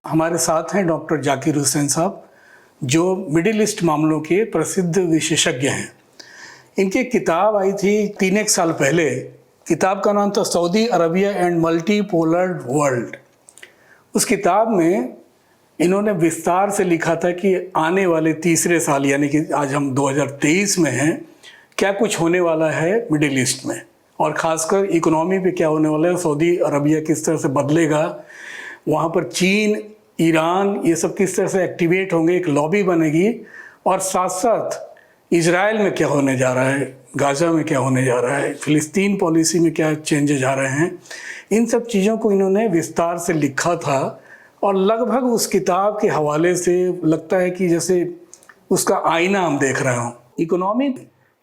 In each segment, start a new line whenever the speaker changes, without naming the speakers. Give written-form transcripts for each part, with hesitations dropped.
हमारे साथ हैं डॉक्टर जाकिर हुसैन साहब, जो मिडिल ईस्ट मामलों के प्रसिद्ध विशेषज्ञ हैं। इनकी किताब आई थी 3 साल पहले। किताब का नाम था Saudi Arabia and multipolar world. उस किताब में इन्होंने विस्तार से लिखा था कि आने वाले तीसरे साल, यानी कि आज हम 2023 में हैं, क्या कुछ होने वाला है मिडिल ईस्ट में, और ख़ासकर इकोनॉमी पे क्या होने वाला है। सऊदी अरबिया किस तरह से बदलेगा, वहाँ पर चीन, ईरान, ये सब किस तरह से एक्टिवेट होंगे, एक लॉबी बनेगी, और साथ साथ इजराइल में क्या होने जा रहा है, गाज़ा में क्या होने जा रहा है, फ़िलिस्तीन पॉलिसी में क्या चेंजेज आ रहे हैं। इन सब चीज़ों को इन्होंने विस्तार से लिखा था, और लगभग उस किताब के हवाले से लगता है कि जैसे उसका आईना हम देख रहे हों। इकोनॉमी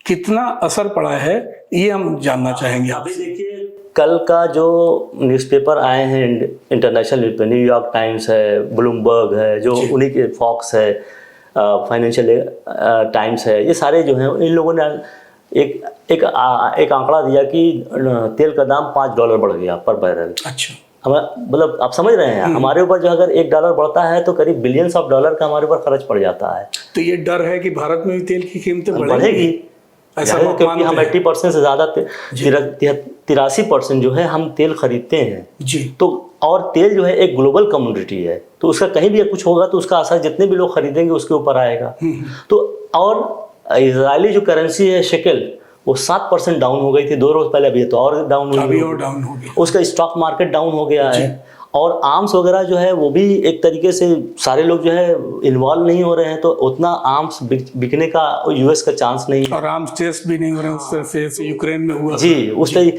कितना असर पड़ा है, ये हम जानना चाहेंगे।
अभी देखिए, कल का जो न्यूज़पेपर आए हैं इंटरनेशनल न्यूज़पेपर, न्यूयॉर्क टाइम्स है, ब्लूमबर्ग है, जो उन्हीं के फॉक्स है, फाइनेंशियल टाइम्स है, ये सारे जो हैं, इन लोगों ने एक आंकड़ा दिया कि तेल का दाम $5 बढ़ गया पर बैरल।
अच्छा,
मतलब आप समझ रहे हैं, हमारे ऊपर जो अगर $1 बढ़ता है तो करीब बिलियंस ऑफ डॉलर का हमारे ऊपर खर्च पड़ जाता है।
तो ये डर है कि भारत में भी तेल की कीमतें
बढ़ेगी, ऐसा क्योंकि हम 80% से ज़्यादा 83% जो है हम तेल खरीदते हैं
जी।
तो और तेल जो है एक ग्लोबल कम्युनिटी है, तो उसका कहीं भी कुछ होगा तो उसका असर जितने भी लोग खरीदेंगे उसके ऊपर आएगा। तो और इजरायली जो करेंसी है शेकेल, वो 7% डाउन हो गई थी 2 रोज पहले, अभी तो और डाउन हो गई। उसका स्टॉक मार्केट डाउन हो गया है, और आर्म्स वगैरह जो है वो भी एक तरीके से सारे लोग जो है इन्वॉल्व नहीं हो रहे हैं, तो उतना आर्म्स बिकने का यूएस का चांस नहीं है, और
आर्म्स टेस्ट भी नहीं हो रहे हैं उस तरह से यूक्रेन में हुआ
जी। उस पर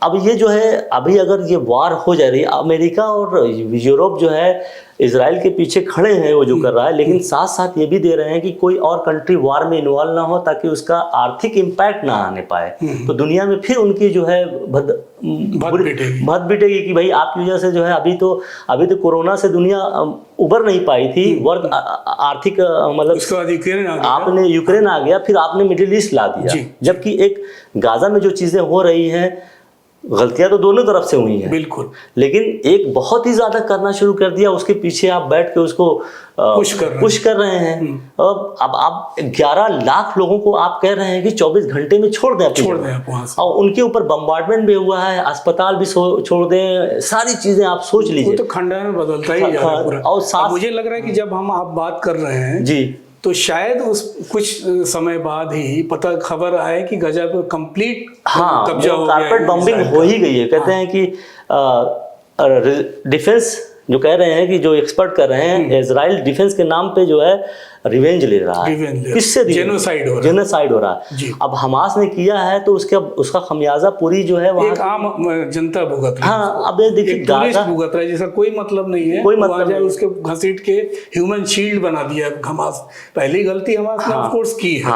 अब ये जो है, अभी अगर ये वार हो जा रही है, अमेरिका और यूरोप जो है इजराइल के पीछे खड़े हैं वो जो कर रहा है, लेकिन साथ साथ ये भी दे रहे हैं कि कोई और कंट्री वार में इन्वॉल्व ना हो, ताकि उसका आर्थिक इम्पैक्ट ना आने पाए। तो दुनिया में फिर उनकी जो है भद बिटेगी कि भाई आपकी वजह से जो है, अभी तो कोरोना से दुनिया उबर नहीं पाई थी, वर्ग आर्थिक मतलब
उसके बाद
आपने यूक्रेन आ गया, फिर आपने मिडिल ईस्ट ला दिया, जबकि एक गाजा में जो चीजें हो रही हैं, गलतियां तो दोनों तरफ से हुई हैं
बिल्कुल,
लेकिन एक बहुत ही ज्यादा करना शुरू कर दिया, उसके पीछे आप बैठ के उसको पुश कर रहे हैं। अब आप 11 लाख लोगों को आप कह रहे हैं कि 24 घंटे में छोड़ दें
वहां से,
और उनके ऊपर बम्बार्डमेंट भी हुआ है, अस्पताल भी छोड़ दें, सारी चीजें आप सोच लीजिए।
तो खंडहर में बदलता ही जा रहा है पूरा। और साथ मुझे लग रहा है कि जब हम आप बात कर रहे हैं
जी,
तो शायद उस कुछ समय बाद ही खबर आए कि गाजा पे कंप्लीट कब्जा हो गया,
कारपेट बम्बिंग हो ही गई है। कहते हैं कि डिफेंस जो कह रहे हैं कि जो एक्सपर्ट कर रहे हैं, इजराइल डिफेंस के नाम पे जो है रिवेंज ले रहा है। किससे?
जेनोसाइड
हो रहा है। अब हमास ने किया है तो उसका खमियाजा पूरी जो है
एक आम जनता भुगत रही है।
हाँ, अब देखिए
गाजा भुगत रहा है, जिसका कोई मतलब नहीं है,
कोई मतलब नहीं।
उसके घसीट के ह्यूमन शील्ड बना दिया हमास। पहली गलती हमास ने ऑफ कोर्स की है,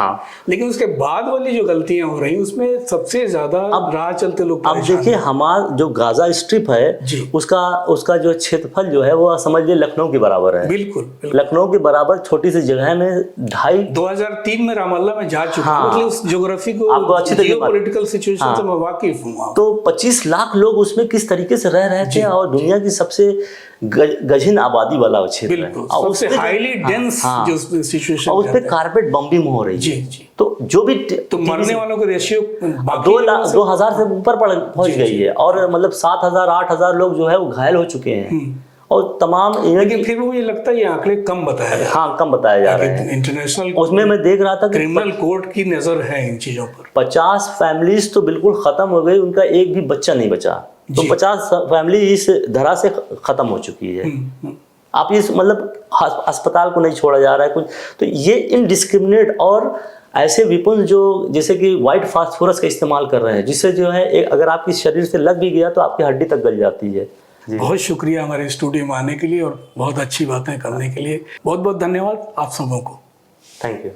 लेकिन उसके बाद वाली जो गलतियां हो रही उसमें सबसे ज्यादा अब राह चलते लोग।
अब देखिए, हमारा जो गाजा स्ट्रिप है उसका जो क्षेत्रफल जो है वो समझ लीजिए लखनऊ के बराबर है।
बिल्कुल,
लखनऊ के बराबर छोटी सी जगह में
2003 में रामल्ला में जा चुका हूं, मतलब उस ज्योग्राफी को,
आपको अच्छी
जियोपॉलिटिकल सिचुएशन से मैं वाकिफ हूं।
तो 25 लाख लोग उसमें किस तरीके से रह रहे थे, और दुनिया की सबसे गहन आबादी वाला क्षेत्र है,
और सबसे हाईली डेंस जो सिचुएशन,
और उस पे कारपेट बम्बिंग हो रही है। तो जो भी
तो मरने वालों का रेशियो
2000 से ऊपर पहुंच गई है, और मतलब 7000 8000 लोग जो है वो घायल हो चुके हैं, और तमाम।
लेकिन फिर मुझे लगता है ये आंकड़े कम बताया जा रहा है।
कम बताया जा रहे हैं।
इंटरनेशनल
उसमें मैं देख रहा था कि
क्रिमिनल कोर्ट की नजर है इन चीजों पर।
50 फैमिलीज तो बिल्कुल खत्म हो गई, उनका एक भी बच्चा नहीं बचा। तो 50 फैमिली इस धरा से खत्म हो चुकी है। आप इस मतलब अस्पताल को नहीं छोड़ा जा रहा है कुछ। तो ये इनडिस्क्रिमिनेट और ऐसे विपुल जो जैसे कि व्हाइट फास्फोरस का इस्तेमाल कर रहे हैं, जिससे जो है अगर आपकी शरीर से लग भी गया तो आपकी हड्डी तक गल जाती है।
बहुत शुक्रिया हमारे स्टूडियो में आने के लिए और बहुत अच्छी बातें करने के लिए। बहुत बहुत धन्यवाद आप सबों को।
Thank you.